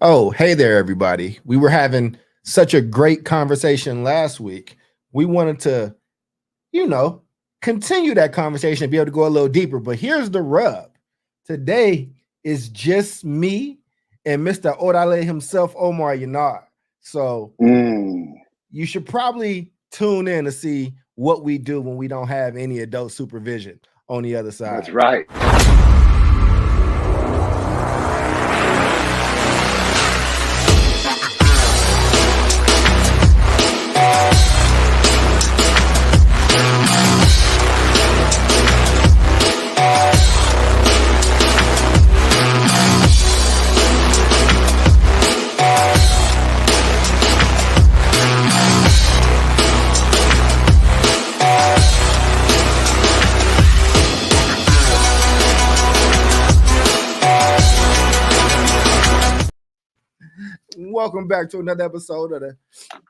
Oh, hey there, everybody. We were having such a great conversation last week. We wanted to, you know, continue that conversation and be able to go a little deeper. But here's the rub today is just me and Mr. Odale himself, Omar Yanar. So you should probably tune in to see what we do when we don't have any adult supervision on the other side. That's right. Welcome back to another episode of the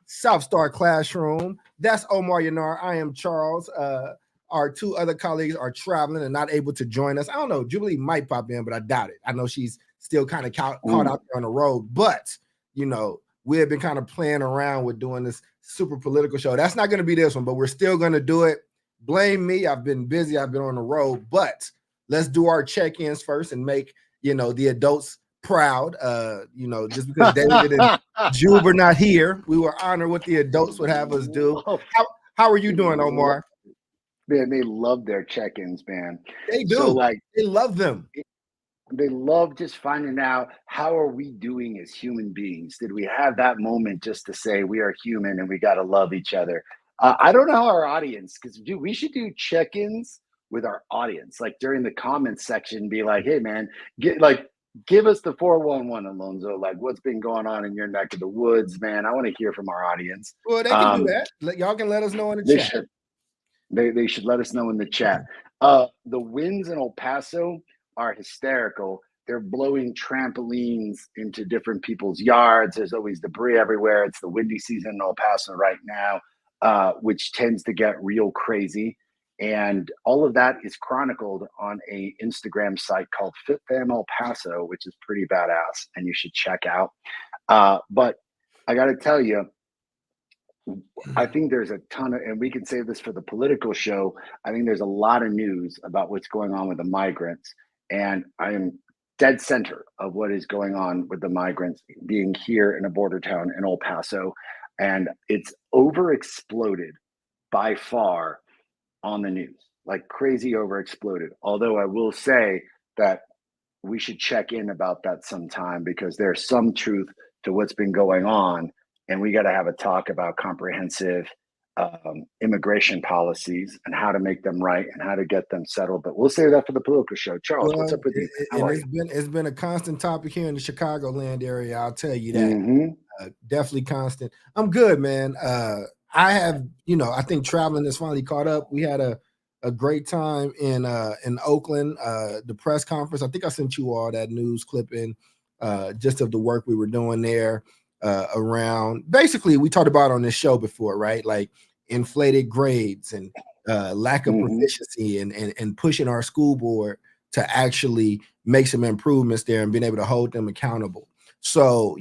South Star Classroom. That's Omar Yanar. I am Charles. Our two other colleagues are traveling and not able to join us. I don't know. Jubilee might pop in, but I doubt it. I know she's still kind of caught out there on the road. But, we have been kind of playing around with doing this super political show. That's not going to be this one, but we're still going to do it. Blame me. I've been busy. I've been on the road. But let's do our check-ins first and make, the adults proud. Just because David and Jube are not here, we were honored what the adults would have us do. How are you doing, Omar? Man, they love their check-ins, man. They do. So, they love them. They love just finding out, how are we doing as human beings? Did we have that moment just to say we are human and we got to love each other? I don't know our audience, because we should do check-ins with our audience, like during the comments section, be like, hey man, give us the 411, Alonzo. Like, what's been going on in your neck of the woods, man? I want to hear from our audience. Well, they can do that. Y'all can let us know in the chat. They should let us know in the chat. The winds in El Paso are hysterical. They're blowing trampolines into different people's yards. There's always debris everywhere. It's the windy season in El Paso right now, which tends to get real crazy. And all of that is chronicled on a Instagram site called Fit Fam El Paso, which is pretty badass, and you should check out. But I got to tell you, I think there's a ton of, and we can save this for the political show. I think there's a lot of news about what's going on with the migrants, and I am dead center of what is going on with the migrants being here in a border town in El Paso, and it's overexploded by far on the news, like crazy over exploded. Although I will say that we should check in about that sometime, because there's some truth to what's been going on, and we got to have a talk about comprehensive immigration policies and how to make them right and how to get them settled. But we'll save that for the political show. Charles, what's up with you? It's been a constant topic here in the Chicagoland area. I'll tell you that. Definitely constant. I'm good, man. I have, I think traveling has finally caught up. We had a great time in Oakland, the press conference. I think I sent you all that news clipping just of the work we were doing there around. Basically, we talked about on this show before, right? Like inflated grades and lack of proficiency and pushing our school board to actually make some improvements there and being able to hold them accountable. So,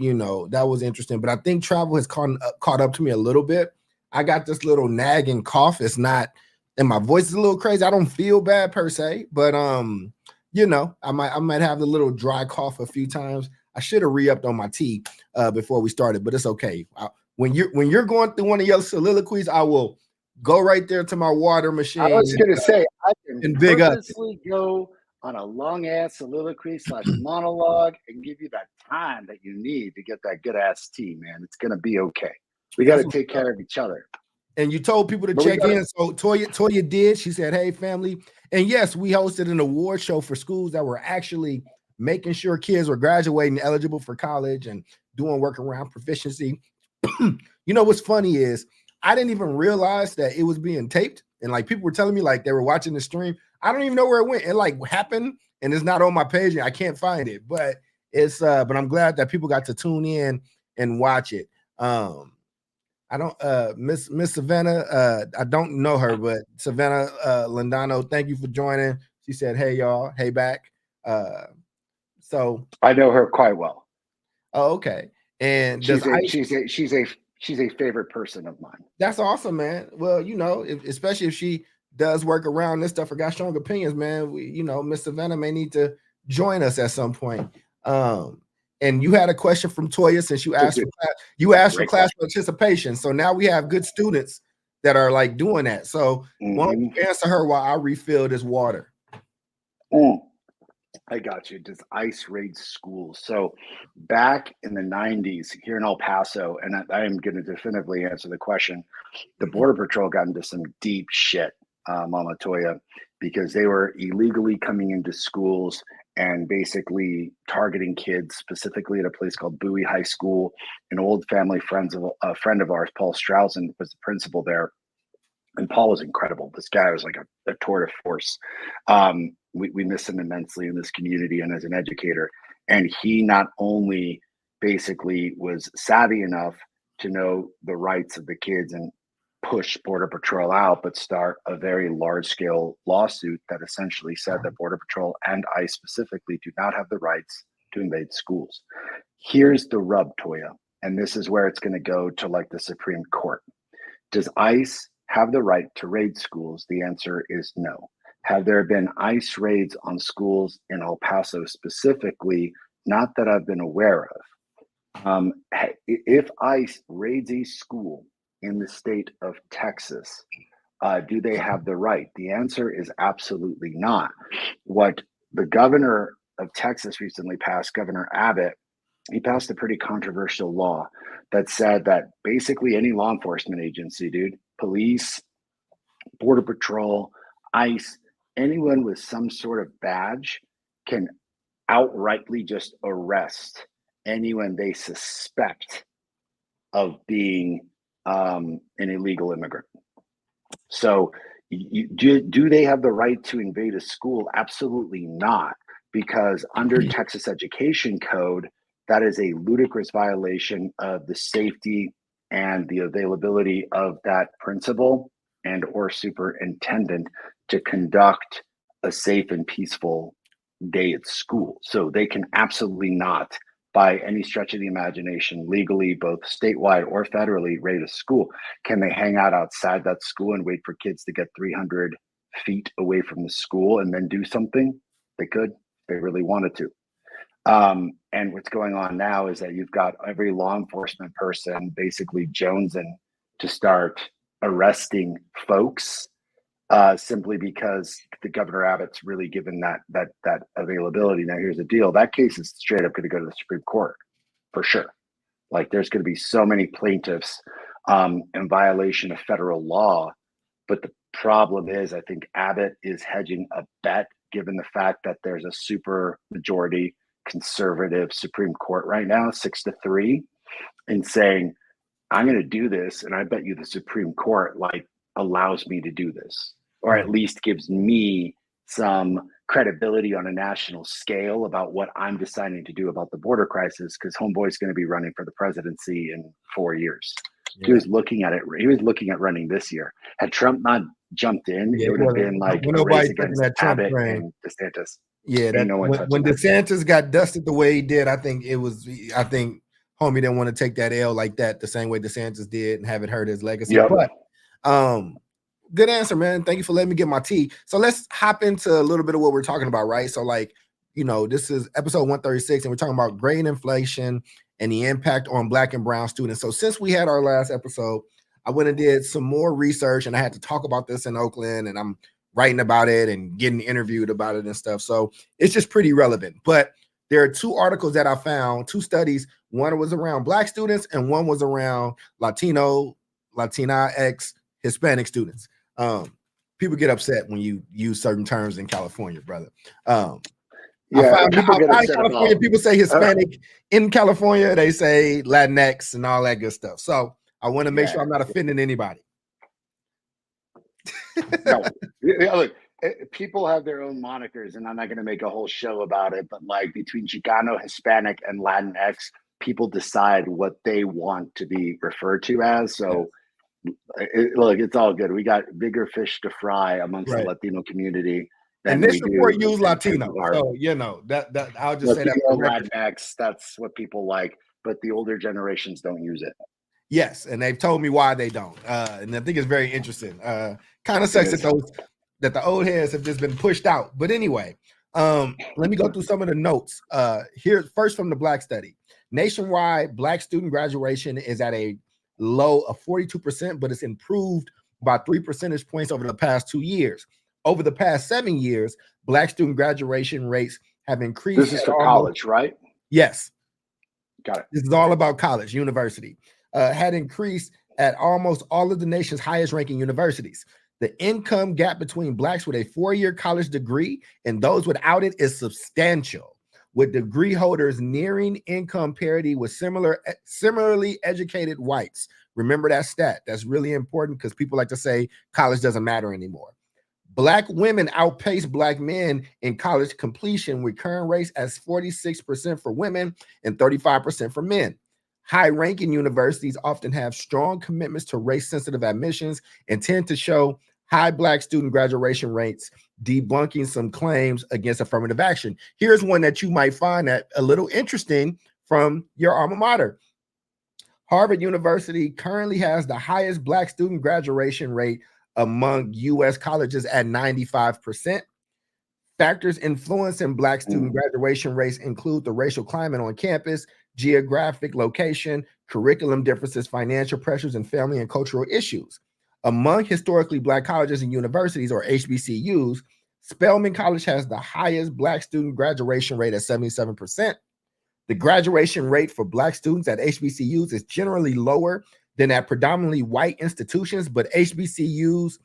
that was interesting. But I think travel has caught up to me a little bit. I got this little nagging cough. It's not, and my voice is a little crazy. I don't feel bad per se, but I might have the little dry cough a few times. I should have re-upped on my tea before we started, but it's okay. When you're going through one of your soliloquies, I will go right there to my water machine. I was going to say, I can purposely go on a long ass soliloquy / monologue and give you that time that you need to get that good ass tea, man. It's going to be okay. We got to take care of each other. And you told people to check in. So Toya did. She said, hey, family. And yes, we hosted an award show for schools that were actually making sure kids were graduating eligible for college and doing work around proficiency. What's funny is I didn't even realize that it was being taped. And like people were telling me like they were watching the stream. I don't even know where it went. It like happened and it's not on my page. And I can't find it. But it's but I'm glad that people got to tune in and watch it. I don't Miss Savannah, I don't know her, but Savannah Landano, thank you for joining. She said, hey y'all, hey back. So I know her quite well. Oh, okay. And she's a favorite person of mine. That's awesome, man. Well, you know, especially if she does work around this stuff or got strong opinions, man, you know, Miss Savannah may need to join us at some point. And you had a question from Toya since you asked for class participation. So now we have good students that are like doing that. So why don't you answer her while I refill this water? I got you. Does ICE raid schools? So back in the 90s here in El Paso, and I am going to definitively answer the question, the Border Patrol got into some deep shit, Mama Toya, because they were illegally coming into schools and basically targeting kids, specifically at a place called Bowie High School. An old family friend of ours, Paul Strausen, was the principal there. And Paul was incredible. This guy was like a tour de force. We miss him immensely in this community and as an educator. And he not only basically was savvy enough to know the rights of the kids and push Border Patrol out, but start a very large scale lawsuit that essentially said that Border Patrol and ICE specifically do not have the rights to invade schools. Here's the rub, Toya, and this is where it's going to go to like the Supreme Court. Does ICE have the right to raid schools? The answer is no. Have there been ICE raids on schools in El Paso specifically? Not that I've been aware of. If ICE raids a school in the state of Texas, do they have the right? The answer is absolutely not. What the governor of Texas recently passed, Governor Abbott, he passed a pretty controversial law that said that basically any law enforcement agency, dude, police, Border Patrol, ICE, anyone with some sort of badge can outrightly just arrest anyone they suspect of being an illegal immigrant. So do they have the right to invade a school? Absolutely not, because under Texas Education Code, that is a ludicrous violation of the safety and the availability of that principal and or superintendent to conduct a safe and peaceful day at school. So they can absolutely not, by any stretch of the imagination, legally, both statewide or federally, raid a school. Can they hang out outside that school and wait for kids to get 300 feet away from the school and then do something? They could, if they really wanted to. And what's going on now is that you've got every law enforcement person basically jonesing to start arresting folks simply because the Governor Abbott's really given that availability. Now, here's the deal: that case is straight up going to go to the Supreme Court for sure. Like, there's going to be so many plaintiffs in violation of federal law. But the problem is, I think Abbott is hedging a bet, given the fact that there's a super majority conservative Supreme Court right now, 6-3, and saying, I'm going to do this, and I bet you the Supreme Court like allows me to do this, or at least gives me some credibility on a national scale about what I'm deciding to do about the border crisis, because homeboy's going to be running for the presidency in 4 years. Yeah. He was looking at it. He was looking at running this year. Had Trump not jumped in, it would have been like a race against Abbott and DeSantis. Yeah, when DeSantis got dusted the way he did, I think homie didn't want to take that L like that, the same way DeSantis did, and have it hurt his legacy. Yep. But good answer, man. Thank you for letting me get my tea. So let's hop into a little bit of what we're talking about, right? So, like, you know, this is episode 136, and we're talking about grade inflation and the impact on Black and brown students. So since we had our last episode, I went and did some more research, and I had to talk about this in Oakland, and I'm writing about it and getting interviewed about it and stuff. So it's just pretty relevant. But there are two articles that I found, two studies. One was around Black students and one was around Latino, Latinx, Hispanic students. People get upset when you use certain terms in California, brother. People say Hispanic in California, they say Latinx and all that good stuff. So I want to make sure I'm not offending anybody. No, look, people have their own monikers, and I'm not going to make a whole show about it. But like between Chicano, Hispanic, and Latinx, people decide what they want to be referred to as. So, look, it's all good. We got bigger fish to fry amongst the Latino community. And this report used Latino, so you know that I'll just say that Latinx. That's what people like. but the older generations don't use it. Yes, and they've told me why they don't. And I think it's very interesting. Kind of sucks that the old heads have just been pushed out. But anyway, let me go through some of the notes. Here, first from the Black study. Nationwide, Black student graduation is at a low of 42%, but it's improved by 3 percentage points over the past 2 years. Over the past 7 years, Black student graduation rates have increased. This is for college, right? Yes. Got it. This is all about college, university. Had increased at almost all of the nation's highest ranking universities. The income gap between Blacks with a 4-year college degree and those without it is substantial, with degree holders nearing income parity with similarly educated whites. Remember that stat. That's really important because people like to say college doesn't matter anymore. Black women outpace Black men in college completion with current rates as 46% for women and 35% for men. High-ranking universities often have strong commitments to race-sensitive admissions and tend to show high Black student graduation rates, debunking some claims against affirmative action. Here's one that you might find that a little interesting from your alma mater. Harvard University currently has the highest Black student graduation rate among U.S. colleges at 95%. Factors influencing Black student graduation rates include the racial climate on campus, geographic location, curriculum differences, financial pressures, and family and cultural issues. Among historically Black colleges and universities, or HBCUs, Spelman College has the highest Black student graduation rate at 77%. The graduation rate for Black students at HBCUs is generally lower than at predominantly white institutions, but some HBCUs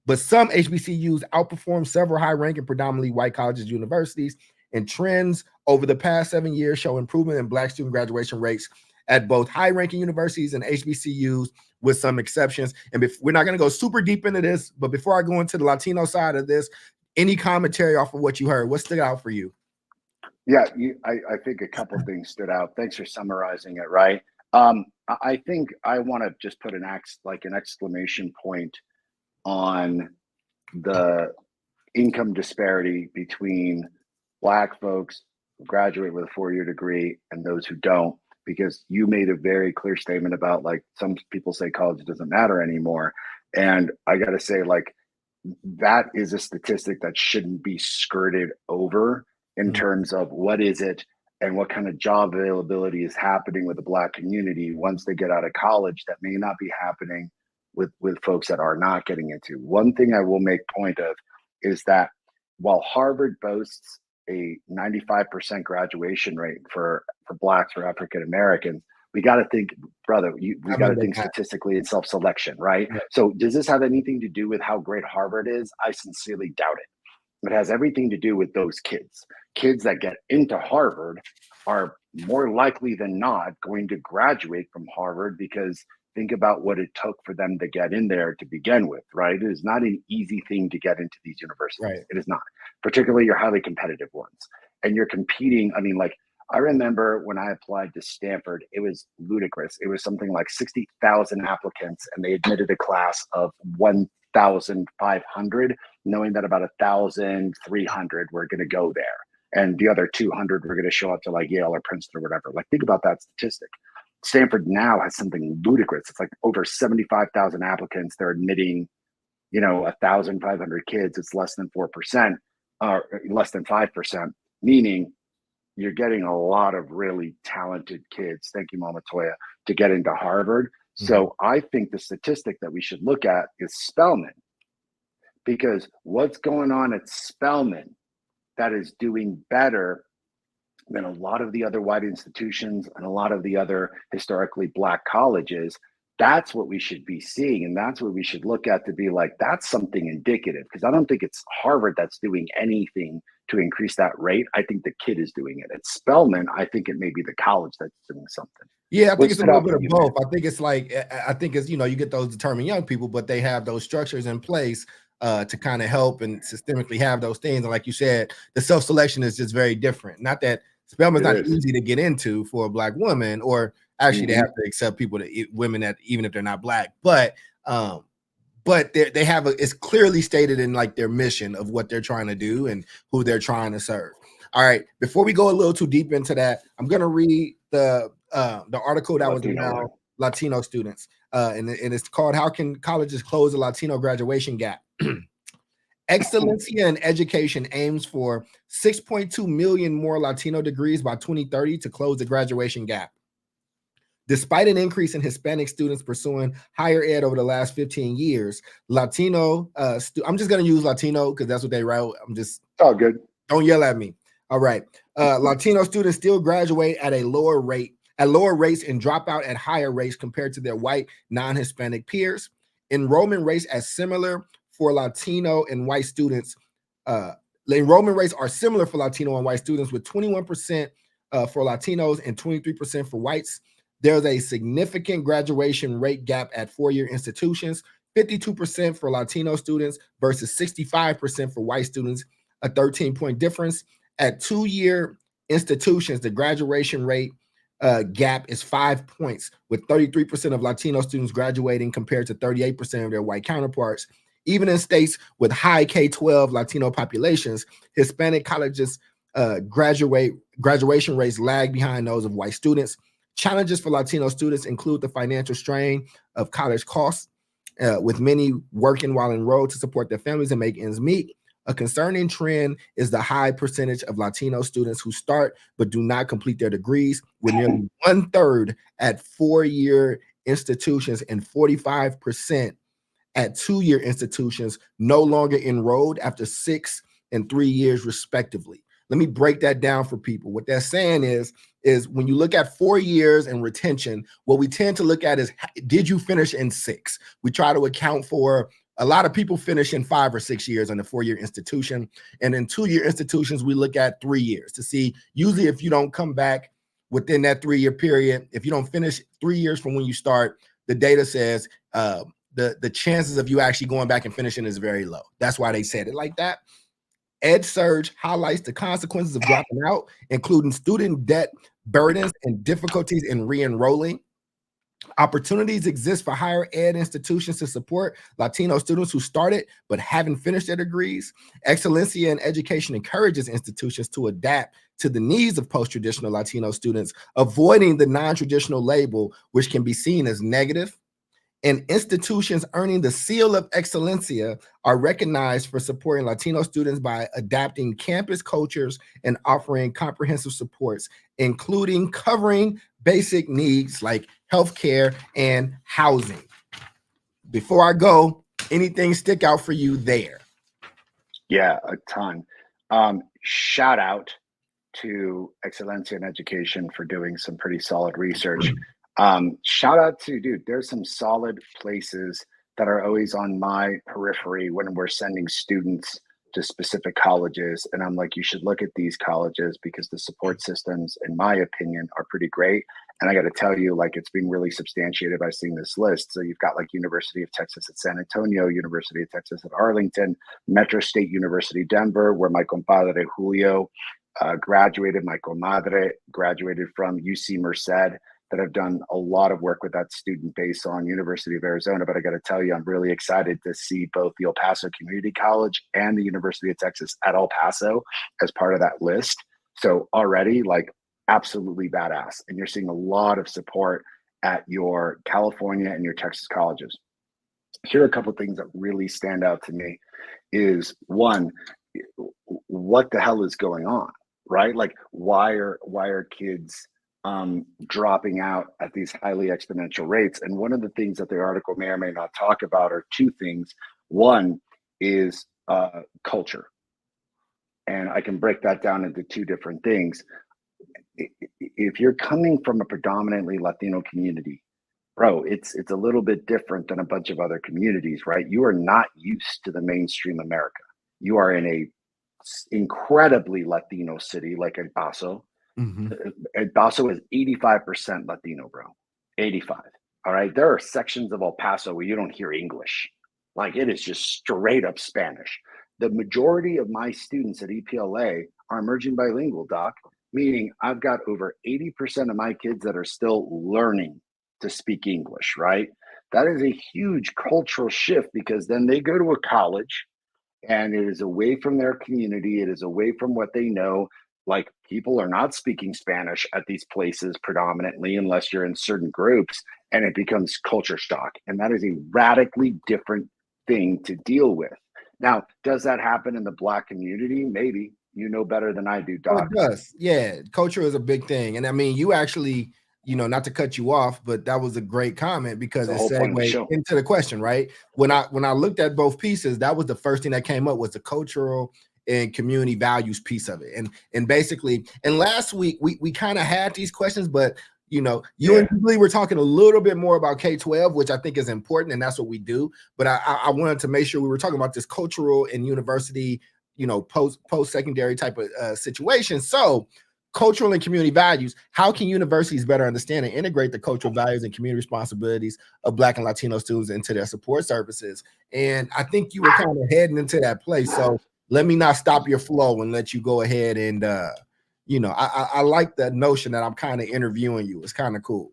outperform several high-ranking predominantly white colleges and universities, and trends over the past 7 years show improvement in Black student graduation rates at both high-ranking universities and HBCUs, with some exceptions. And we're not going to go super deep into this, but before I go into the Latino side of this, any commentary off of what you heard? What stood out for you? Yeah, I think a couple of things stood out. Thanks for summarizing it, right? I think I want to just put an exclamation point on the income disparity between Black folks who graduate with a 4-year degree and those who don't, because you made a very clear statement about, like, some people say college doesn't matter anymore. And I got to say, like, that is a statistic that shouldn't be skirted over in terms of what is it and what kind of job availability is happening with the Black community once they get out of college that may not be happening with folks that are not getting into. One thing I will make point of is that while Harvard boasts a 95% graduation rate for Blacks, for African Americans, we got to think, brother, we got to think statistically in self-selection, right? Yeah. So does this have anything to do with how great Harvard is? I sincerely doubt it. It has everything to do with those kids. Kids that get into Harvard are more likely than not going to graduate from Harvard, because think about what it took for them to get in there to begin with, right? It is not an easy thing to get into these universities. Right. It is not, particularly your highly competitive ones. And you're competing. I mean, like, I remember when I applied to Stanford, it was ludicrous. It was something like 60,000 applicants, and they admitted a class of 1,500, knowing that about 1,300 were going to go there. And the other 200 were going to show up to, like, Yale or Princeton or whatever. Like, think about that statistic. Stanford now has something ludicrous. It's like over 75,000 applicants. They're admitting, 1,500 kids. It's less than 4%, or less than 5%, meaning you're getting a lot of really talented kids. Thank you, Mama Toya, to get into Harvard. Mm-hmm. So I think the statistic that we should look at is Spelman, because what's going on at Spelman that is doing better than a lot of the other white institutions and a lot of the other historically Black colleges, that's what we should be seeing. And that's what we should look at to be like, that's something indicative, because I don't think it's Harvard that's doing anything to increase that rate. I think the kid is doing it. At Spelman, I think it may be the college that's doing something. Yeah, I think it's a little bit of both. I think it's you get those determined young people, but they have those structures in place to kind of help and systemically have those things. And like you said, the self-selection is just very different. Not that Spelman's not easy to get into for a Black woman, or actually they have to accept women that even if they're not Black, but they have it's clearly stated in, like, their mission of what they're trying to do and who they're trying to serve. All right, before we go a little too deep into that, I'm going to read the article that was around Latino students, and it's called "How Can Colleges Close the Latino Graduation Gap?" Excellencia in Education aims for 6.2 million more Latino degrees by 2030 to close the graduation gap. Despite an increase in Hispanic students pursuing higher ed over the last 15 years, Latino, I'm just going to use Latino because that's what they write. It's all good. Don't yell at me. All right. Latino students still graduate at lower rates and drop out at higher rates compared to their white non-Hispanic peers. Enrollment rates are similar for Latino and white students. The enrollment rates are similar for Latino and white students, with 21% for Latinos and 23% for whites. There's a significant graduation rate gap at four-year institutions, 52% for Latino students versus 65% for white students, a 13-point difference. At two-year institutions, the graduation rate gap is 5 points, with 33% of Latino students graduating compared to 38% of their white counterparts. Even in states with high K-12 Latino populations, Hispanic colleges graduation rates lag behind those of white students. Challenges for Latino students include the financial strain of college costs, with many working while enrolled to support their families and make ends meet. A concerning trend is the high percentage of Latino students who start but do not complete their degrees, with nearly 1/3 at four-year institutions and 45% at two-year institutions no longer enrolled after 6 and 3 years, respectively. Let me break that down for people. What they're saying is when you look at 4 years and retention, what we tend to look at is, did you finish in 6? We try to account for a lot of people finish in 5 or 6 years on a four-year institution. And in two-year institutions, we look at 3 years to see, usually if you don't come back within that 3-year period, if you don't finish 3 years from when you start, the data says the chances of you actually going back and finishing is very low. That's why they said it like that. EdSurge highlights the consequences of dropping out, including student debt burdens and difficulties in re-enrolling. Opportunities exist for higher ed institutions to support Latino students who started but haven't finished their degrees. Excellencia in Education encourages institutions to adapt to the needs of post-traditional Latino students, avoiding the non-traditional label, which can be seen as negative. And institutions earning the seal of Excellencia are recognized for supporting Latino students by adapting campus cultures and offering comprehensive supports, including covering basic needs like healthcare and housing. Before I go, anything stick out for you there? Yeah, a ton. Shout out to Excellencia in Education for doing some pretty solid research. Shout out to, dude, there's some solid places that are always on my periphery when we're sending students to specific colleges. And I'm like, you should look at these colleges because the support systems, in my opinion, are pretty great. And I got to tell you, like, it's being really substantiated by seeing this list. So you've got like University of Texas at San Antonio, University of Texas at Arlington, Metro State University, Denver, where my compadre Julio graduated, my comadre graduated from UC Merced, that have done a lot of work with that student base on University of Arizona. But I got to tell you, I'm really excited to see both the El Paso Community College and the University of Texas at El Paso as part of that list. So already, like, absolutely badass. And you're seeing a lot of support at your California and your Texas colleges. Here are a couple of things that really stand out to me is, one, what the hell is going on, right? Like, why are kids dropping out at these highly exponential rates? And one of the things that the article may or may not talk about are two things. One is culture. And I can break that down into two different things. If you're coming from a predominantly Latino community, bro, it's a little bit different than a bunch of other communities, right? You are not used to the mainstream America. You are in a incredibly Latino city like El Paso. El Paso is 85% Latino, bro. 85. All right. There are sections of El Paso where you don't hear English. Like, it is just straight up Spanish. The majority of my students at EPLA are emerging bilingual, doc, meaning I've got over 80% of my kids that are still learning to speak English, right? That is a huge cultural shift, because then they go to a college and it is away from their community. It is away from what they know. Like, people are not speaking Spanish at these places predominantly unless you're in certain groups, and it becomes culture shock. And that is a radically different thing to deal with. Now, does that happen in the Black community? Maybe. You know better than I do, Oh, Doc. it does. Yeah, culture is a big thing. And I mean, you actually, not to cut you off, but that was a great comment because it segued into the question, right? When I looked at both pieces, that was the first thing that came up was the cultural and community values piece of it. And basically, and last week we kind of had these questions, but you and Julie were talking a little bit more about K-12, which I think is important, and that's what we do. But I wanted to make sure we were talking about this cultural and university, post-secondary type of situation. So cultural and community values, how can universities better understand and integrate the cultural values and community responsibilities of Black and Latino students into their support services? And I think you were kind of heading into that place. So let me not stop your flow and let you go ahead and, I like that notion that I'm kind of interviewing you. It's kind of cool.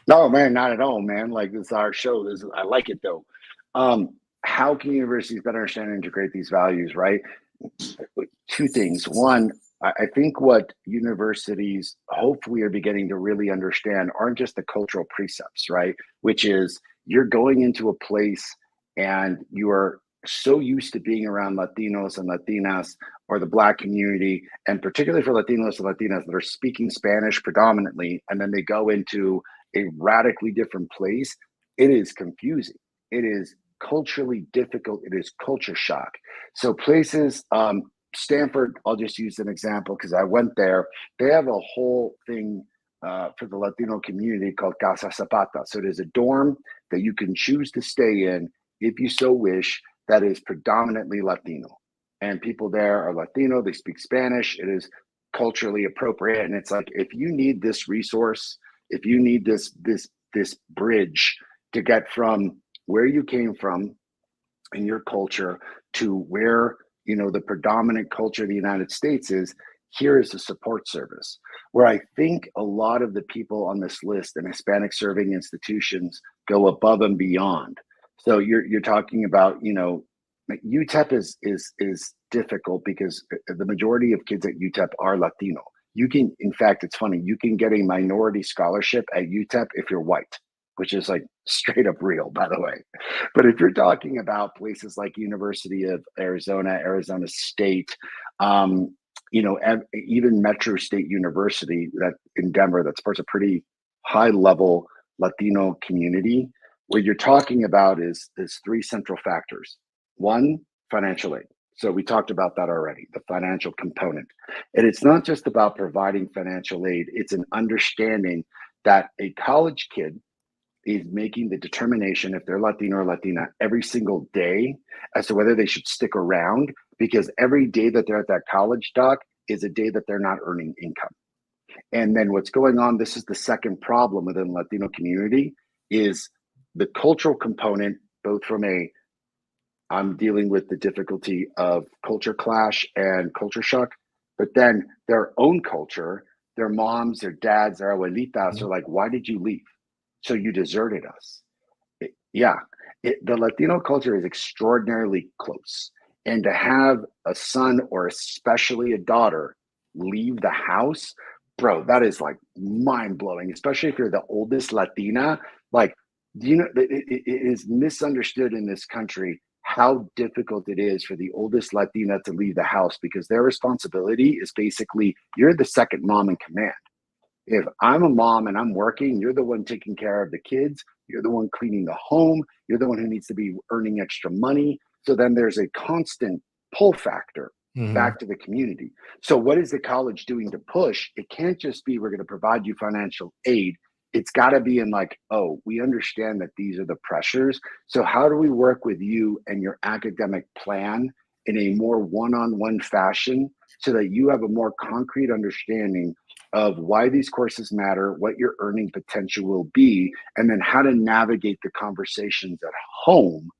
No, man, not at all, man. Like, this is our show. I like it though. How can universities better understand and integrate these values, right? Two things. One, I think what universities hopefully are beginning to really understand aren't just the cultural precepts, right? Which is, you're going into a place and you are so used to being around Latinos and Latinas or the Black community, and particularly for Latinos and Latinas that are speaking Spanish predominantly, and then they go into a radically different place. It is confusing. It is culturally difficult. It is culture shock. So places, Stanford, I'll just use an example because I went there. They have a whole thing for the Latino community called Casa Zapata. So it is a dorm that you can choose to stay in if you so wish, that is predominantly Latino. And people there are Latino, they speak Spanish. It is culturally appropriate. And it's like, if you need this resource, if you need this bridge to get from where you came from in your culture to where the predominant culture of the United States is, here is a support service. Where I think a lot of the people on this list and Hispanic serving institutions go above and beyond. So you're talking about, UTEP is difficult because the majority of kids at UTEP are Latino. You can, in fact, it's funny, you can get a minority scholarship at UTEP if you're white, which is like straight up real, by the way. But if you're talking about places like University of Arizona, Arizona State, even Metro State University that in Denver, that supports a pretty high level Latino community, what you're talking about is three central factors. One, financial aid. So we talked about that already, the financial component. And it's not just about providing financial aid, it's an understanding that a college kid is making the determination if they're Latino or Latina every single day as to whether they should stick around, because every day that they're at that college, Doc, is a day that they're not earning income. And then what's going on, this is the second problem within the Latino community, is the cultural component, both from I'm dealing with the difficulty of culture clash and culture shock, but then their own culture, their moms, their dads, their abuelitas are like, why did you leave? So you deserted us. The Latino culture is extraordinarily close. And to have a son or especially a daughter leave the house, bro, that is like mind blowing, especially if you're the oldest Latina. Like, it is misunderstood in this country how difficult it is for the oldest Latina to leave the house, because their responsibility is basically, you're the second mom in command. If I'm a mom and I'm working, you're the one taking care of the kids. You're the one cleaning the home. You're the one who needs to be earning extra money. So then there's a constant pull factor back to the community. So what is the college doing to push? It can't just be, we're going to provide you financial aid. It's got to be in like, oh, we understand that these are the pressures. So how do we work with you and your academic plan in a more one-on-one fashion so that you have a more concrete understanding of why these courses matter, what your earning potential will be, and then how to navigate the conversations at home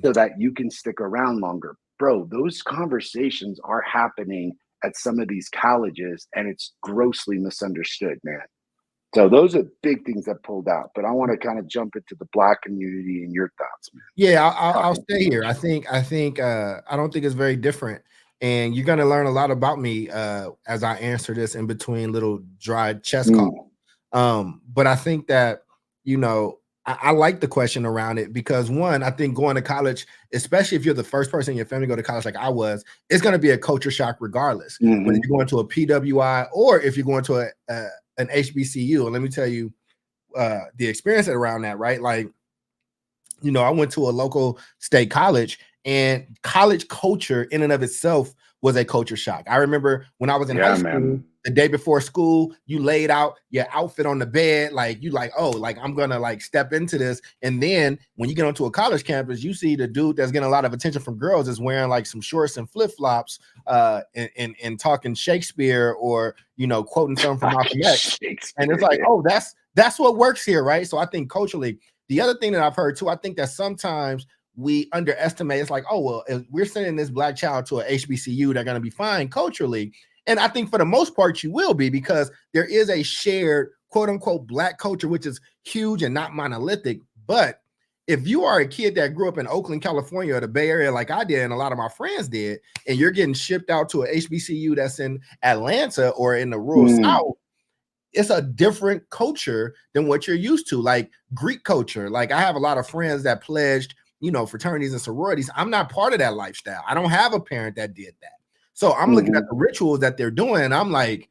so that you can stick around longer. Bro, those conversations are happening at some of these colleges, and it's grossly misunderstood, man. So those are big things that pulled out. But I want to kind of jump into the Black community and your thoughts, man. Yeah, I'll stay here. I don't think it's very different. and you're going to learn a lot about me as I answer this in between little dry chest calls. But I think that, you know, I like the question around it because, one, I think going to college, especially if you're the first person in your family to go to college like I was, it's going to be a culture shock regardless. Whether you're going to a PWI or if you're going to an HBCU. And let me tell you the experience around that, right? Like, you know, I went to a local state college, and college culture in and of itself was a culture shock. I remember when I was in high school, the day before school, you laid out your outfit on the bed, like you like, oh, like I'm gonna like step into this. And then when you get onto a college campus, you see the dude that's getting a lot of attention from girls is wearing like some shorts and flip-flops and talking Shakespeare or, you know, quoting something from Malcolm X. And it's like, oh, that's what works here, right? So I think culturally, the other thing that I've heard too, I think that sometimes we underestimate, it's like, oh, well, if we're sending this black child to a HBCU, they're going to be fine culturally. And I think for the most part, you will be, because there is a shared quote unquote black culture, which is huge and not monolithic. But if you are a kid that grew up in Oakland, California, or the Bay Area, like I did, and a lot of my friends did, and you're getting shipped out to a HBCU that's in Atlanta or in the rural South, it's a different culture than what you're used to, like Greek culture. Like I have a lot of friends that pledged, you know, fraternities and sororities. I'm not part of that lifestyle. I don't have a parent that did that. So I'm looking at the rituals that they're doing, and I'm like,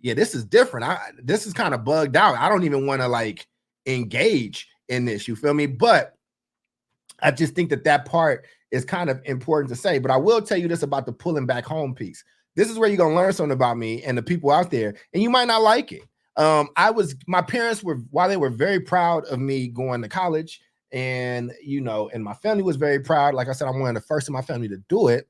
yeah, this is different. This is kind of bugged out. I don't even want to like engage in this. You feel me? But I just think that part is kind of important to say. But I will tell you this about the pulling back home piece. This is where you're gonna learn something about me and the people out there, and you might not like it. My parents were, while they were very proud of me going to college, and you know, and my family was very proud. Like I said, I'm one of the first in my family to do it.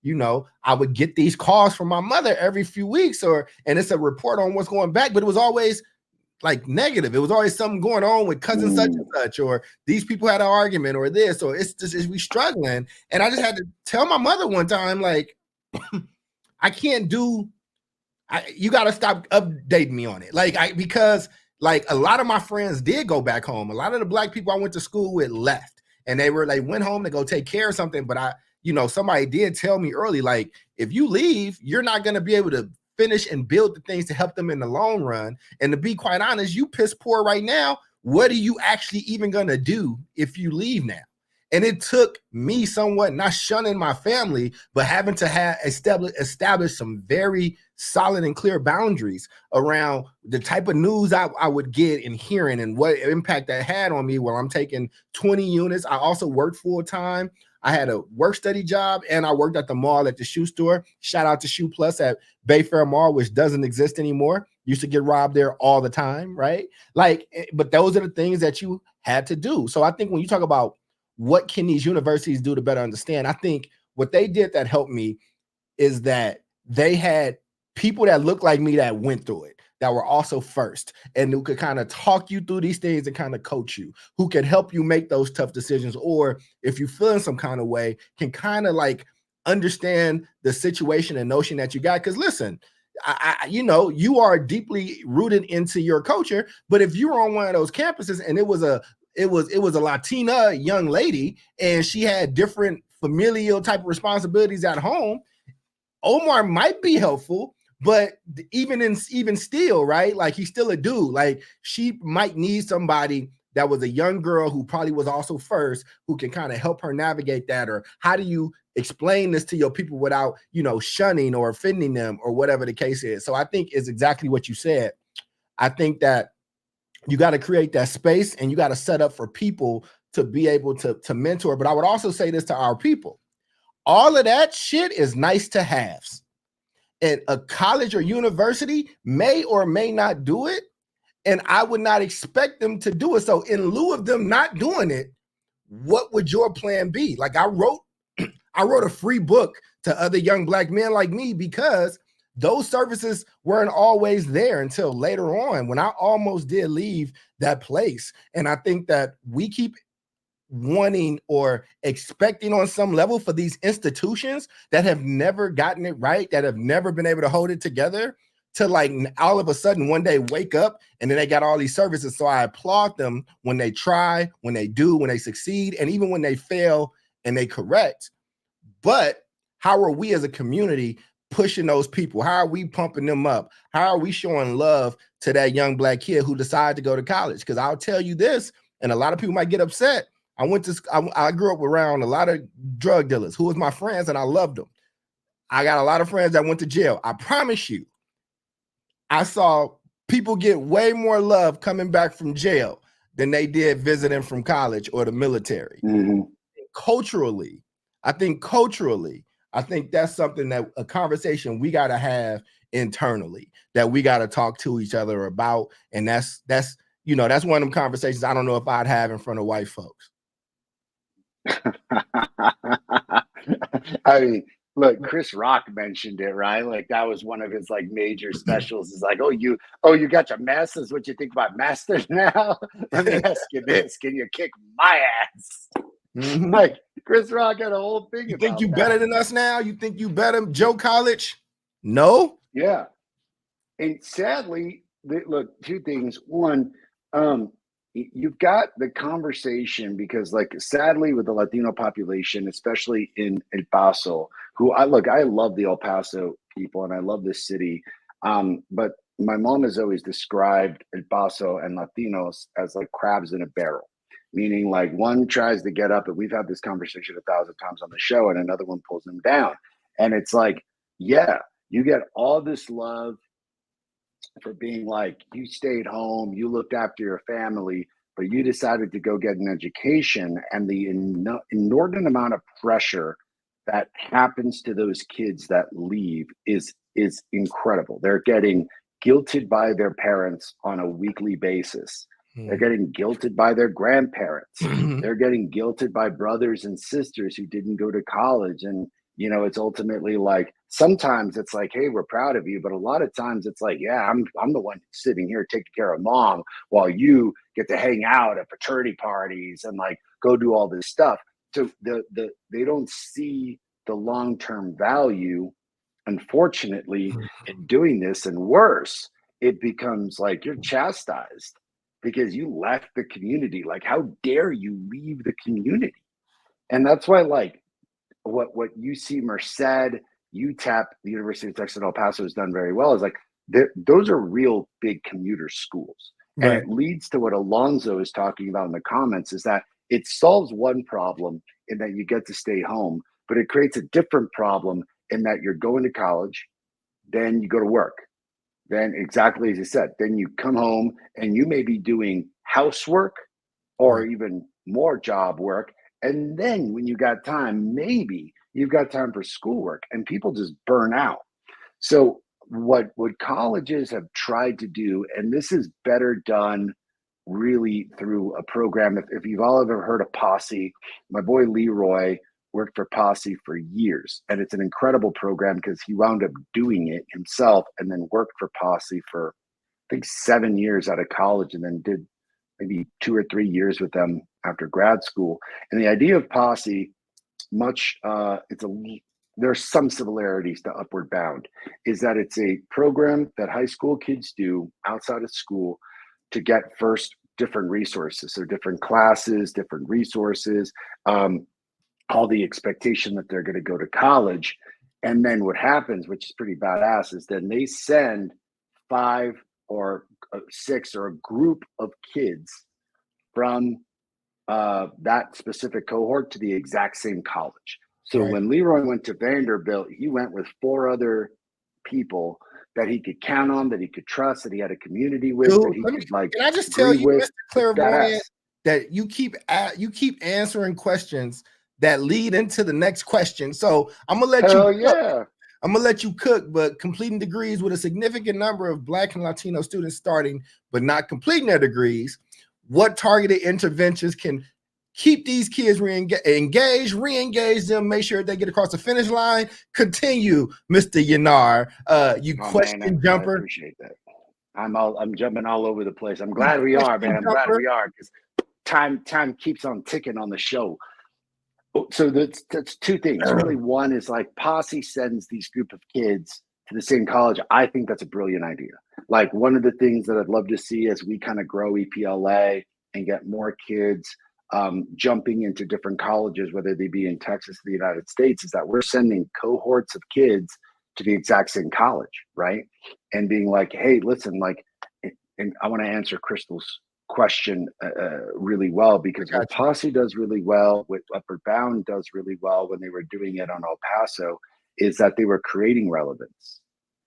You know, I would get these calls from my mother every few weeks, and it's a report on what's going back, but it was always like negative. It was always something going on with cousin such and such, or these people had an argument, or this, or it's just we struggling. And I just had to tell my mother one time, like, I can't do. You got to stop updating me on it, because like a lot of my friends did go back home. A lot of the black people I went to school with left, and they went home to go take care of something. But somebody did tell me early, like, if you leave, you're not going to be able to finish and build the things to help them in the long run. And to be quite honest, you piss poor right now. What are you actually even going to do if you leave now? And it took me somewhat not shunning my family, but having to establish some very solid and clear boundaries around the type of news I would get and hearing, and what impact that had on me while I'm taking 20 units. I also worked full time. I had a work study job, and I worked at the mall at the shoe store. Shout out to Shoe Plus at Bayfair Mall, which doesn't exist anymore. Used to get robbed there all the time, right? But those are the things that you had to do. So I think when you talk about what can these universities do to better understand, I think what they did that helped me is that they had people that looked like me that went through it, that were also first, and who could kind of talk you through these things and kind of coach you, who could help you make those tough decisions, or if you feel in some kind of way, can kind of like understand the situation and notion that you got. Because listen, you are deeply rooted into your culture, but if you were on one of those campuses and it was a Latina young lady and she had different familial type of responsibilities at home, Omar might be helpful, but even still, right? Like, he's still a dude. Like, she might need somebody that was a young girl who probably was also first, who can kind of help her navigate that. Or how do you explain this to your people without, shunning or offending them, or whatever the case is. So I think it's exactly what you said. I think that you got to create that space, and you got to set up for people to be able to mentor. But I would also say this to our people. All of that shit is nice to haves. And a college or university may or may not do it, and I would not expect them to do it. So in lieu of them not doing it, what would your plan be? Like, I wrote a free book to other young black men like me, because those services weren't always there until later on, when I almost did leave that place. And I think that we keep wanting or expecting on some level for these institutions that have never gotten it right, that have never been able to hold it together, to like all of a sudden one day wake up and then they got all these services. So I applaud them when they try, when they do, when they succeed, and even when they fail and they correct. But how are we as a community pushing those people? How are we pumping them up? How are we showing love to that young Black kid who decided to go to college? Because I'll tell you this, and a lot of people might get upset. I grew up around a lot of drug dealers who was my friends, and I loved them. I got a lot of friends that went to jail. I promise you, I saw people get way more love coming back from jail than they did visiting from college or the military. Mm-hmm. Culturally, I think that's something that a conversation we got to have internally, that we got to talk to each other about. And that's one of them conversations I don't know if I'd have in front of white folks. I mean, look, Chris Rock mentioned it, right? Like that was one of his like major specials. Is like, oh, you got your masters. What you think about masters now? Let me ask you this: can you kick my ass? Mm-hmm. Like Chris Rock had a whole thing. You think you better than us now? You think you better, Joe College? No. Yeah, and sadly, look, two things. One, you've got the conversation because, like, sadly, with the Latino population, especially in El Paso, who I love the El Paso people and I love this city. But my mom has always described El Paso and Latinos as like crabs in a barrel, meaning like one tries to get up, and we've had this conversation 1,000 times on the show, and another one pulls them down. And it's like, yeah, you get all this love for being like, you stayed home, you looked after your family, but you decided to go get an education, and the inordinate amount of pressure that happens to those kids that leave is incredible. They're getting guilted by their parents on a weekly basis. They're getting guilted by their grandparents. They're getting guilted by brothers and sisters who didn't go to college. And it's ultimately like, sometimes it's like, hey, we're proud of you. But a lot of times it's like, yeah, I'm the one sitting here taking care of mom while you get to hang out at fraternity parties and like go do all this stuff. So they don't see the long-term value, unfortunately, in doing this. And worse, it becomes like you're chastised because you left the community. Like, how dare you leave the community? And that's why, like, what UC Merced, UTEP, the University of Texas at El Paso has done very well is like, those are real big commuter schools. Right. And it leads to what Alonzo is talking about in the comments, is that it solves one problem in that you get to stay home, but it creates a different problem in that you're going to college, then you go to work. Then, exactly as you said, then you come home and you may be doing housework or even more job work. And then when you got time, maybe you've got time for schoolwork, and people just burn out. So what colleges have tried to do, and this is better done really through a program. If you've all ever heard of Posse, my boy Leroy worked for Posse for years, and it's an incredible program because he wound up doing it himself and then worked for Posse for, I think, 7 years out of college, and then did maybe 2 or 3 years with them after grad school. And the idea of Posse, there's some similarities to Upward Bound, is that it's a program that high school kids do outside of school to get first different resources. So different classes, different resources, all the expectation that they're going to go to college. And then what happens, which is pretty badass, is then they send 5 or 6 or a group of kids from that specific cohort to the exact same college. So when Leroy went to Vanderbilt, he went with 4 other people that he could count on, that he could trust, that he had a community with. Dude, that he could, like, can I just tell you, Mr. Clairvoyant, that you keep answering questions that lead into the next question. So I'm gonna let I'm gonna let you cook, but completing degrees with a significant number of Black and Latino students starting but not completing their degrees, what targeted interventions can keep these kids re-engage them, make sure they get across the finish line? Continue, Mr. Yanar. Question jumper. I appreciate that. I'm jumping all over the place. I'm glad we are, man. I'm glad we are, because time keeps on ticking on the show. So that's 2 things. Really, one is like Posse sends these group of kids to the same college. I think that's a brilliant idea. Like, one of the things that I'd love to see as we kind of grow EPLA and get more kids jumping into different colleges, whether they be in Texas or the United States, is that we're sending cohorts of kids to the exact same college, right? And being like, hey, listen, like, and I want to answer Crystal's question really well, because what Posse does really well, what Upward Bound does really well when they were doing it on El Paso, is that they were creating relevance.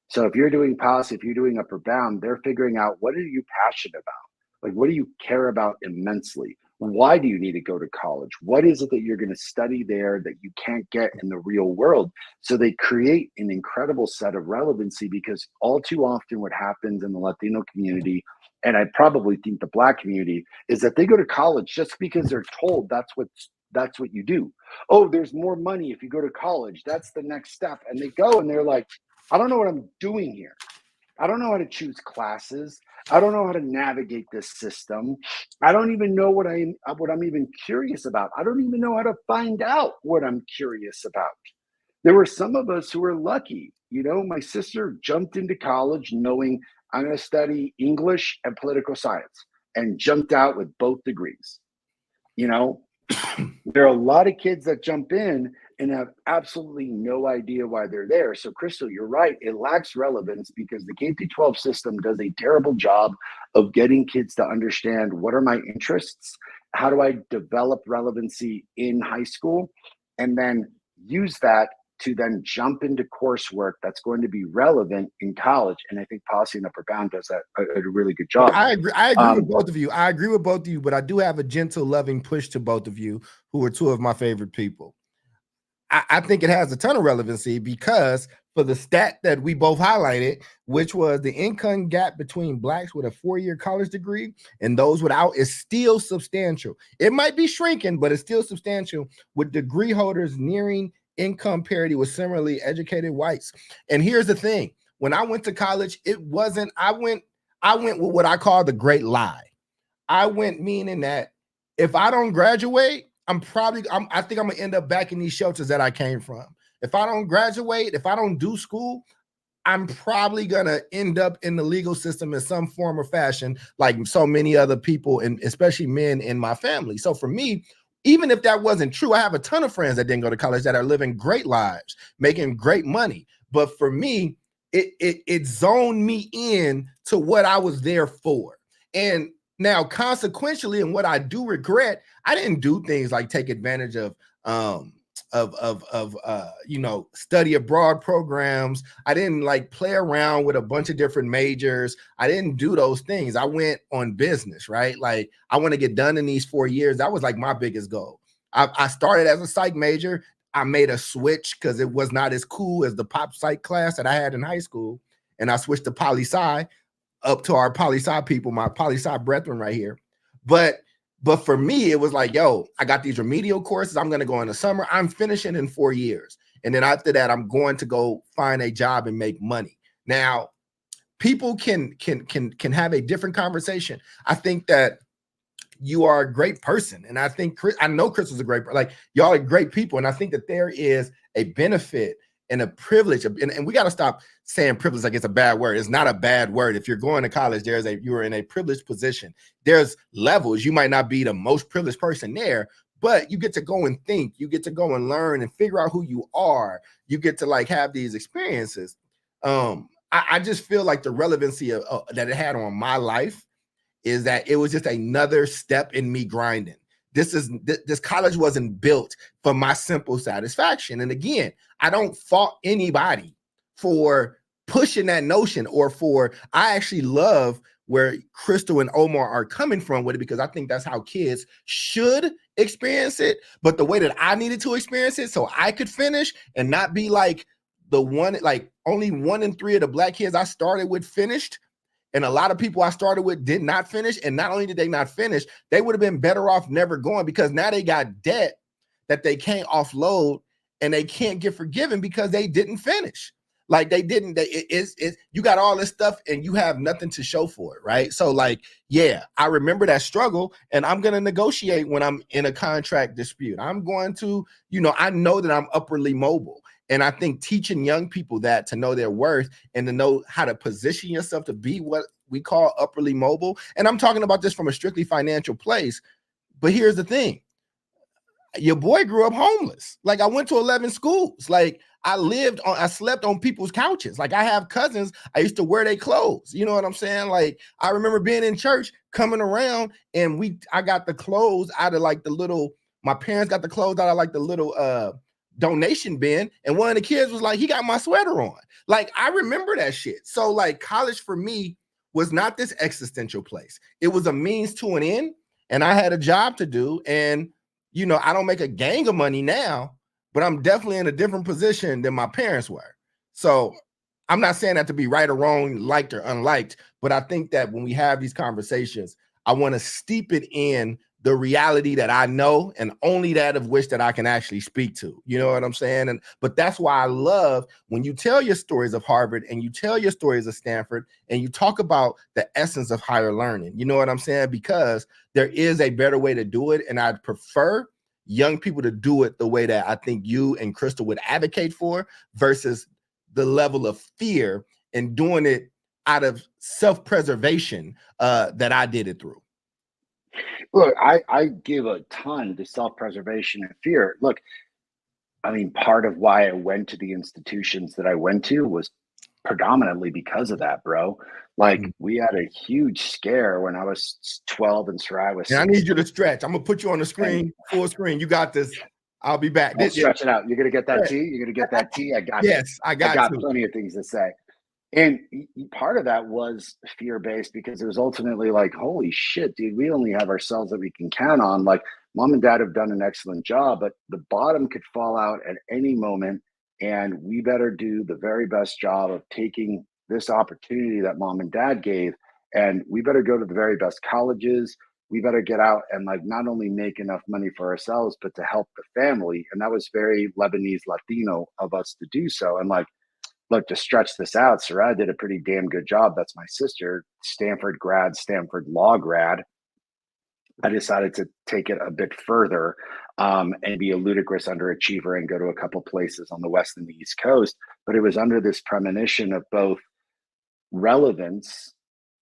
So if you're doing Posse, if you're doing Upward Bound, they're figuring out, what are you passionate about? Like, what do you care about immensely? Why do you need to go to college? What is it that you're going to study there that you can't get in the real world? So they create an incredible set of relevancy, because all too often what happens in the Latino community, and I probably think the Black community, is that they go to college just because they're told that's what you do. Oh, there's more money if you go to college. That's the next step. And they go and they're like, I don't know what I'm doing here. I don't know how to choose classes. I don't know how to navigate this system. I don't even know what I'm even curious about. I don't even know how to find out what I'm curious about. There were some of us who were lucky. You know, my sister jumped into college knowing, I'm going to study English and political science, and jumped out with both degrees. You know, there are a lot of kids that jump in and have absolutely no idea why they're there. So, Crystal, you're right. It lacks relevance because the K-12 system does a terrible job of getting kids to understand, what are my interests? How do I develop relevancy in high school? And then use that to then jump into coursework that's going to be relevant in college. And I think Posse and Upward Bound does that a really good job. I agree with both of you. I agree with both of you, but I do have a gentle, loving push to both of you, who are two of my favorite people. I think it has a ton of relevancy, because for the stat that we both highlighted, which was the income gap between Blacks with a 4-year college degree and those without, is still substantial. It might be shrinking, but it's still substantial, with degree holders nearing income parity with similarly educated whites. And here's the thing. When I went to college, it wasn't, I went with what I call the great lie. I went meaning that if I don't graduate, I think I'm gonna end up back in these shelters that I came from. If I don't graduate, if I don't do school, I'm probably gonna end up in the legal system in some form or fashion, like so many other people, and especially men in my family. So for me, even if that wasn't true, I have a ton of friends that didn't go to college that are living great lives, making great money. But for me, it zoned me in to what I was there for. And now, consequentially, and what I do regret, I didn't do things like take advantage of study abroad programs. I didn't like play around with a bunch of different majors. I didn't do those things. I went on business, right? Like, I want to get done in these 4 years. That was like my biggest goal. I started as a psych major. I made a switch because it was not as cool as the pop psych class that I had in high school. And I switched to poli-sci, up to our poli-sci people, my poli-sci brethren right here. But for me, it was like, yo, I got these remedial courses. I'm going to go in the summer. I'm finishing in 4 years. And then after that, I'm going to go find a job and make money. Now, people can have a different conversation. I think that you are a great person. And I know Chris is a great, like, y'all are great people. And I think that there is a benefit and a privilege, and we got to stop saying privilege like it's a bad word. It's not a bad word. If you're going to college, you are in a privileged position. There's levels. You might not be the most privileged person there, but you get to go and think. You get to go and learn and figure out who you are. You get to like have these experiences. I just feel like the relevancy that it had on my life is that it was just another step in me grinding. This college wasn't built for my simple satisfaction. And again, I don't fault anybody for pushing that notion, I actually love where Crystal and Omar are coming from with it, because I think that's how kids should experience it. But the way that I needed to experience it so I could finish and not be like only 1 in 3 of the Black kids I started with finished. And a lot of people I started with did not finish. And not only did they not finish, they would have been better off never going, because now they got debt that they can't offload and they can't get forgiven because they didn't finish. Like they didn't, you got all this stuff and you have nothing to show for it, right? So like, yeah, I remember that struggle, and I'm going to negotiate when I'm in a contract dispute. I'm going to, I know that I'm upwardly mobile. And I think teaching young people that, to know their worth and to know how to position yourself to be what we call upwardly mobile. And I'm talking about this from a strictly financial place, But here's the thing. Your boy grew up homeless. Like, I went to 11 schools. Like, I slept on people's couches. Like, I have cousins, I used to wear their clothes. You know what I'm saying? Like, I remember being in church, coming around, and I got the clothes out of like my parents got the clothes out of like the little donation bin. And one of the kids was like, he got my sweater on. Like, I remember that shit. So like, college for me was not this existential place. It was a means to an end, and I had a job to do. And you know, I don't make a gang of money now, but I'm definitely in a different position than my parents were. So I'm not saying that to be right or wrong, liked or unliked, but I think that when we have these conversations, I want to steep it in the reality that I know, and only that of which that I can actually speak to. You know what I'm saying? But that's why I love when you tell your stories of Harvard and you tell your stories of Stanford and you talk about the essence of higher learning. You know what I'm saying? Because there is a better way to do it, and I'd prefer young people to do it the way that I think you and Crystal would advocate for, versus the level of fear and doing it out of self-preservation that I did it through. Look, I give a ton to self-preservation and fear. Look, I mean, part of why I went to the institutions that I went to was predominantly because of that, bro. Like, we had a huge scare when I was 12 and Sarai was 16. I need you to stretch. I'm gonna put you on the screen, full screen. You got this. I'll be back. I'll stretch it out. You're gonna get that tea? You're gonna get that tea? I got yes, you. I got plenty of things to say. And part of that was fear-based, because it was ultimately like, holy shit, dude, we only have ourselves that we can count on. Like, mom and dad have done an excellent job, but the bottom could fall out at any moment. And we better do the very best job of taking this opportunity that mom and dad gave. And we better go to the very best colleges. We better get out and like not only make enough money for ourselves, but to help the family. And that was very Lebanese Latino of us to do so. And like, look, to stretch this out, Sarai did a pretty damn good job. That's my sister, Stanford grad, Stanford law grad. I decided to take it a bit further and be a ludicrous underachiever and go to a couple places on the West and the East Coast. But it was under this premonition of both relevance,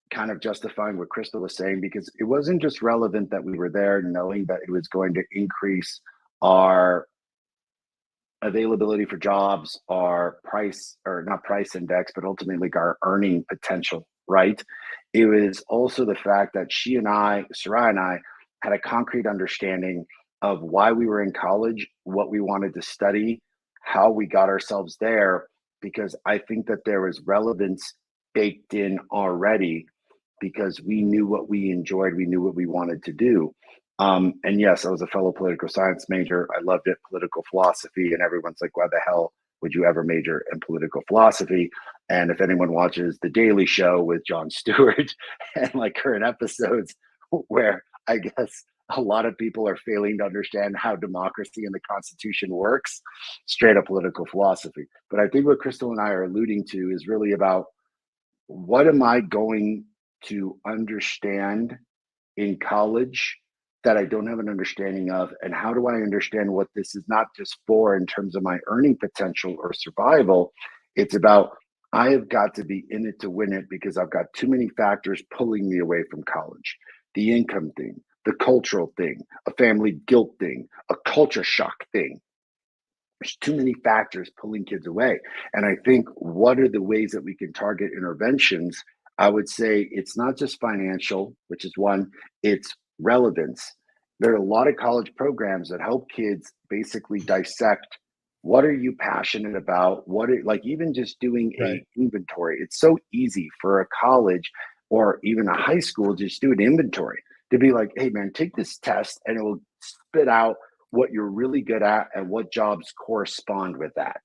kind of justifying what Crystal was saying, because it wasn't just relevant that we were there knowing that it was going to increase our availability for jobs, our price, or not price index, but ultimately like our earning potential, right? It was also the fact that Sarai and I, had a concrete understanding of why we were in college, what we wanted to study, how we got ourselves there, because I think that there was relevance baked in already, because we knew what we enjoyed, we knew what we wanted to do. And yes, I was a fellow political science major. I loved it, political philosophy, and everyone's like, why the hell would you ever major in political philosophy? And if anyone watches The Daily Show with Jon Stewart and like current episodes where I guess a lot of people are failing to understand how democracy and the Constitution works, straight up political philosophy. But I think what Crystal and I are alluding to is really about, what am I going to understand in college that I don't have an understanding of, and how do I understand what this is not just for in terms of my earning potential or survival? It's about, I have got to be in it to win it, because I've got too many factors pulling me away from college. The income thing, the cultural thing, a family guilt thing, a culture shock thing. There's too many factors pulling kids away. And I think, what are the ways that we can target interventions? I would say it's not just financial, which is one, it's relevance. There are a lot of college programs that help kids basically dissect, what are you passionate about? Like even just doing an inventory. It's so easy for a college or even a high school to just do an inventory, to be like, hey man, take this test and it will spit out what you're really good at and what jobs correspond with that.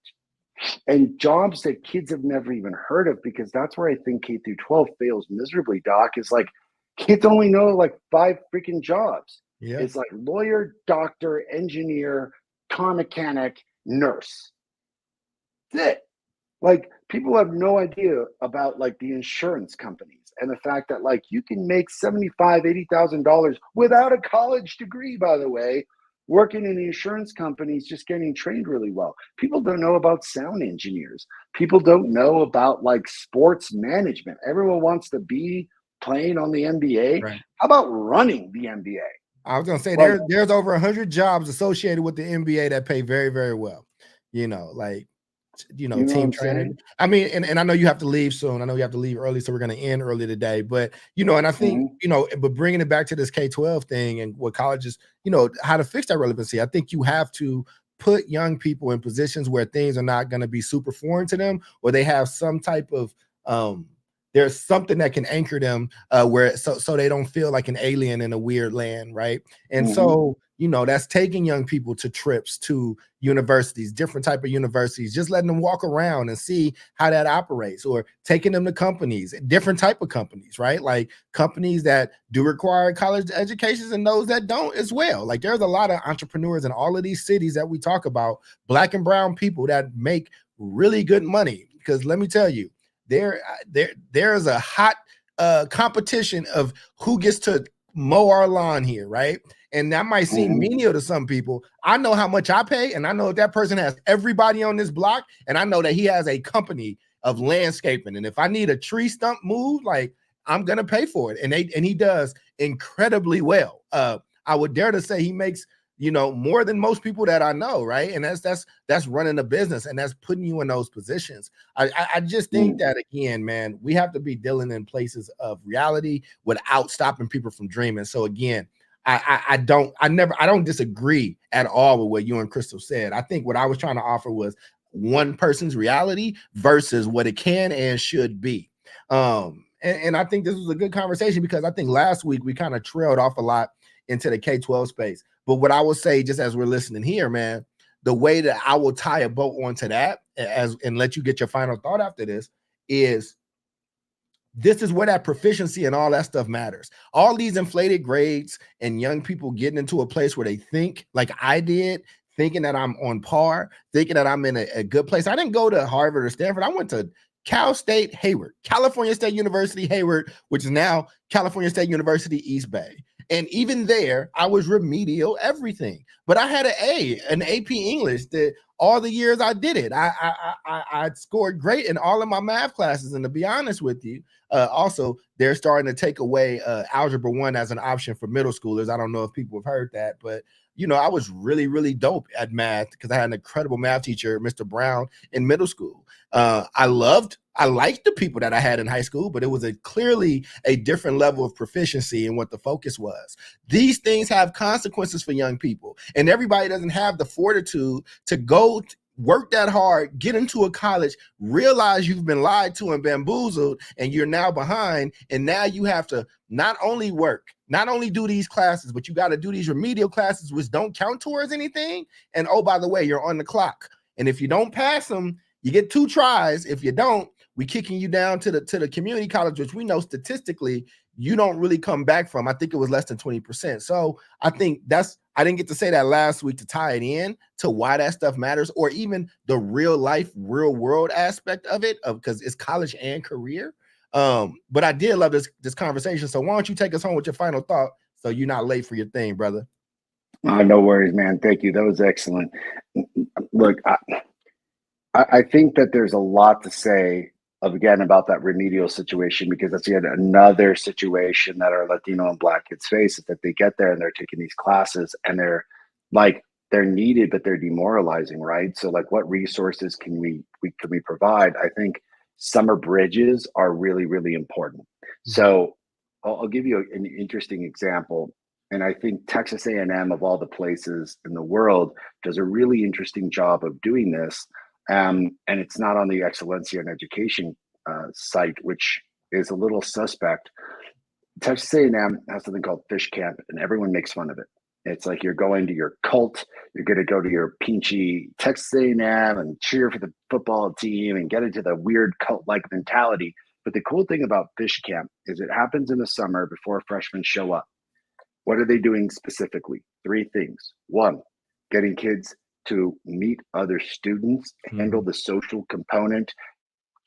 And jobs that kids have never even heard of, because that's where I think K through 12 fails miserably, Doc, is like, kids only know like 5 freaking jobs. Yeah. It's like lawyer, doctor, engineer, car mechanic, nurse. That's it. Like, people have no idea about like the insurance companies and the fact that like you can make $75,000, $80,000 without a college degree, by the way, working in the insurance companies, just getting trained really well. People don't know about sound engineers. People don't know about like sports management. Everyone wants to be playing on the NBA. Right. How about running the NBA? I was gonna say Right. there's over 100 jobs associated with the NBA that pay very, very well. Like team training. I mean, and I know you have to leave soon. I know you have to leave early, so we're gonna end early today. But and I think but bringing it back to this K-12 thing and what colleges, how to fix that relevancy. I think you have to put young people in positions where things are not going to be super foreign to them, or they have some type of there's something that can anchor them where so they don't feel like an alien in a weird land, right? And so that's taking young people to trips to universities, different type of universities, just letting them walk around and see how that operates, or taking them to companies, different type of companies, right? Like companies that do require college educations and those that don't as well. Like there's a lot of entrepreneurs in all of these cities that we talk about, black and brown people that make really good money. Because let me tell you, there's a hot competition of who gets to mow our lawn here, right? And that might seem menial to some people. I know how much I pay, and I know if that person has everybody on this block, and I know that he has a company of landscaping. And if I need a tree stump moved, like I'm gonna pay for it. And he does incredibly well. I would dare to say he makes more than most people that I know, right? And that's running a business, and that's putting you in those positions. I just think that, again, man, we have to be dealing in places of reality without stopping people from dreaming. So again, I don't disagree at all with what you and Crystal said. I think what I was trying to offer was one person's reality versus what it can and should be. And I think this was a good conversation, because I think last week we kind of trailed off a lot into the K-12 space. But what I will say, just as we're listening here, man, the way that I will tie a boat onto that and let you get your final thought after this is where that proficiency and all that stuff matters. All these inflated grades and young people getting into a place where they think like I did, thinking that I'm on par, thinking that I'm in a good place. I didn't go to Harvard or Stanford. I went to Cal State Hayward, California State University Hayward, which is now California State University East Bay. And even there, I was remedial everything. But I had an AP English that all the years I did it. I scored great in all of my math classes. And to be honest with you, also, they're starting to take away Algebra 1 as an option for middle schoolers. I don't know if people have heard that, but I was really, really dope at math because I had an incredible math teacher, Mr. Brown, in middle school. I liked the people that I had in high school, but it was clearly a different level of proficiency in what the focus was. These things have consequences for young people, and everybody doesn't have the fortitude to go work that hard, get into a college, realize you've been lied to and bamboozled, and you're now behind. And now you have to not only do these classes, but you got to do these remedial classes, which don't count towards anything. And oh, by the way, you're on the clock. And if you don't pass them, you get 2 tries. If you don't, we kicking you down to the community college, which we know statistically you don't really come back from. I think it was less than 20%. So I think I didn't get to say that last week to tie it in to why that stuff matters, or even the real life, real world aspect of it, because it's college and career. But I did love this conversation. So why don't you take us home with your final thought, so you're not late for your thing, brother? No worries, man. Thank you. That was excellent. Look, I think that there's a lot to say again about that remedial situation, because that's yet another situation that our Latino and Black kids face, is that they get there and they're taking these classes and they're needed, but they're demoralizing, right? So like, what resources can we provide? I think summer bridges are really, really important. So I'll give you an interesting example. And I think Texas A&M, of all the places in the world, does a really interesting job of doing this. And it's not on the Excellencia in Education site, which is a little suspect. Texas A&M has something called Fish Camp, and everyone makes fun of it. It's like you're going to your cult, you're going to go to your pinchy Texas A&M and cheer for the football team and get into the weird cult-like mentality. But the cool thing about Fish Camp is it happens in the summer before freshmen show up. What are they doing specifically? 3 things. 1, getting kids to meet other students, handle the social component,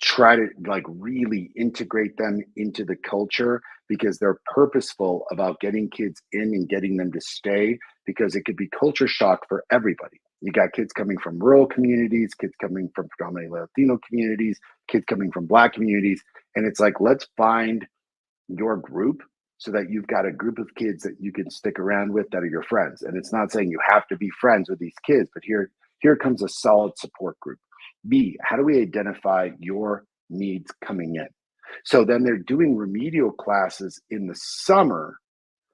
try to really integrate them into the culture, because they're purposeful about getting kids in and getting them to stay, because it could be culture shock for everybody. You got kids coming from rural communities, kids coming from predominantly Latino communities, kids coming from Black communities. And it's like, let's find your group so that you've got a group of kids that you can stick around with that are your friends. And it's not saying you have to be friends with these kids, but here comes a solid support group. B, how do we identify your needs coming in? So then they're doing remedial classes in the summer.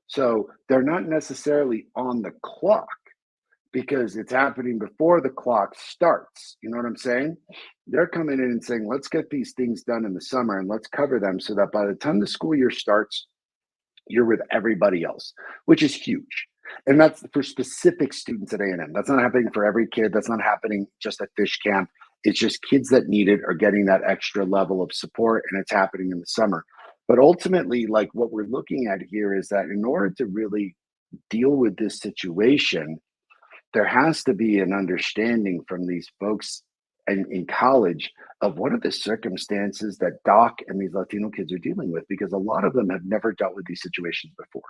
So they're not necessarily on the clock because it's happening before the clock starts. You know what I'm saying? They're coming in and saying, let's get these things done in the summer and let's cover them so that by the time the school year starts, you're with everybody else, which is huge. And that's for specific students at A&M. That's not happening for every kid. That's not happening just at Fish Camp. It's just kids that need it are getting that extra level of support, and it's happening in the summer. But ultimately, like what we're looking at here is that in order to really deal with this situation, there has to be an understanding from these folks in college of what are the circumstances that Doc and these Latino kids are dealing with, because a lot of them have never dealt with these situations before.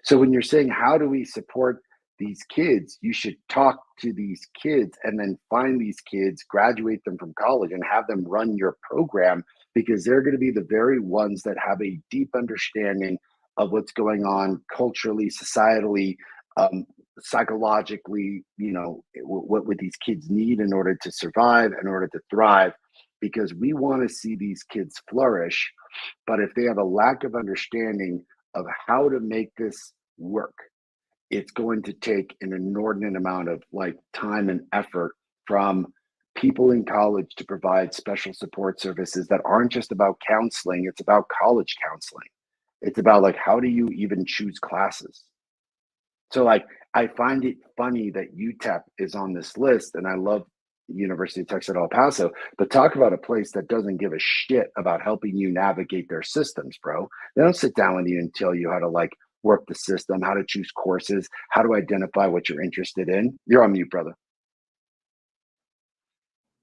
So when you're saying, how do we support these kids, you should talk to these kids and then find these kids, graduate them from college and have them run your program, because they're going to be the very ones that have a deep understanding of what's going on culturally, societally, psychologically, what these kids need in order to survive, in order to thrive, because we want to see these kids flourish. But if they have a lack of understanding of how to make this work, it's going to take an inordinate amount of time and effort from people in college to provide special support services that aren't just about counseling. It's about college counseling. It's about how do you even choose classes? So I find it funny that UTEP is on this list, and I love the University of Texas at El Paso, but talk about a place that doesn't give a shit about helping you navigate their systems, bro. They don't sit down with you and tell you how to work the system, how to choose courses, how to identify what you're interested in. You're on mute, brother.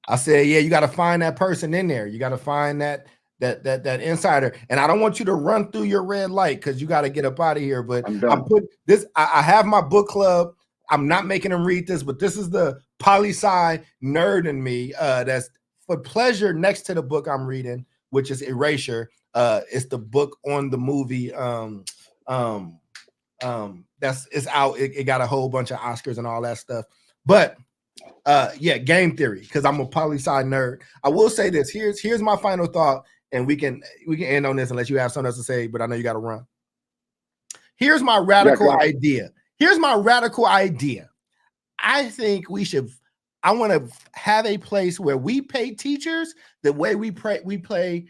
I said, yeah, you got to find that person in there. You got to find that insider. And I don't want you to run through your red light because you got to get up out of here. But I put this, I have my book club. I'm not making them read this, but this is the poli-sci nerd in me. That's for pleasure next to the book I'm reading, which is Erasure. It's the book on the movie. It's out. It got a whole bunch of Oscars and all that stuff. But yeah, game theory, because I'm a poli-sci nerd. I will say this. Here's my final thought, and we can end on this unless you have something else to say, but I know you got to run. Here's my radical idea. I think I want to have a place where we pay teachers the way we pay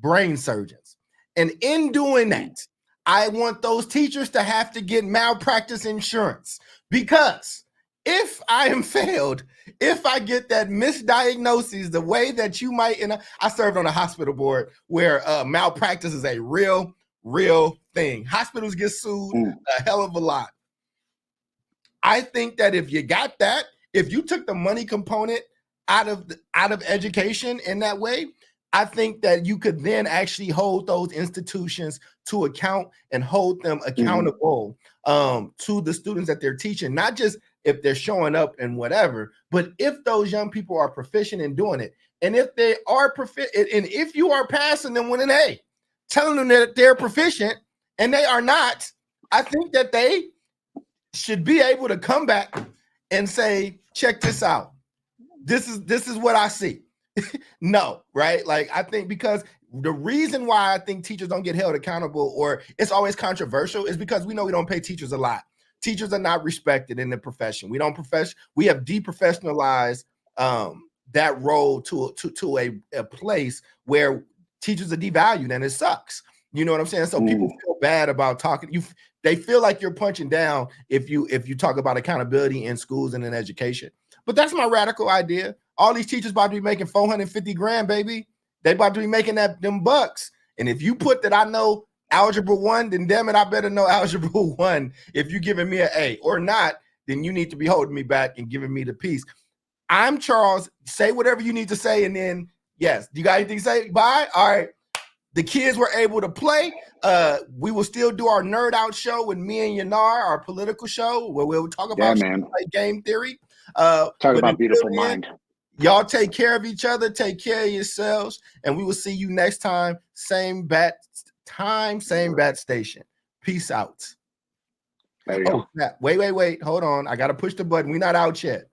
brain surgeons. And in doing that, I want those teachers to have to get malpractice insurance, because if I am failed, if I get that misdiagnosis the way that you might, and I served on a hospital board where malpractice is a real thing. Hospitals get sued a hell of a lot. I think that if you got that, if you took the money component out of education in that way, I think that you could then actually hold those institutions to account and hold them accountable to the students that they're teaching, not just if they're showing up and whatever, but if those young people are proficient in doing it. And if they are proficient, and if you are passing them with an A, telling them that they're proficient and they are not, I think that they should be able to come back and say, check this out. This is what I see. No, right? I think because the reason why I think teachers don't get held accountable, or it's always controversial, is because we know we don't pay teachers a lot. Teachers are not respected in the profession. We have deprofessionalized that role to a place where teachers are devalued, and it sucks. You know what I'm saying? So people feel bad about talking. They feel like you're punching down if you talk about accountability in schools and in education. But that's my radical idea. All these teachers about to be making $450,000, baby. They about to be making them bucks. And if you put that I know Algebra 1, then damn it, I better know Algebra 1. If you're giving me an A or not, then you need to be holding me back and giving me the piece. I'm Charles. Say whatever you need to say, and then yes, you got anything to say? Bye. All right. The kids were able to play. We will still do our nerd out show with me and Yanar, our political show, where we'll talk about game theory. Talk about beautiful mind. Y'all take care of each other. Take care of yourselves. And we will see you next time. Same bat time, same bat station. Peace out. There you go. Wait. Hold on. I got to push the button. We're not out yet.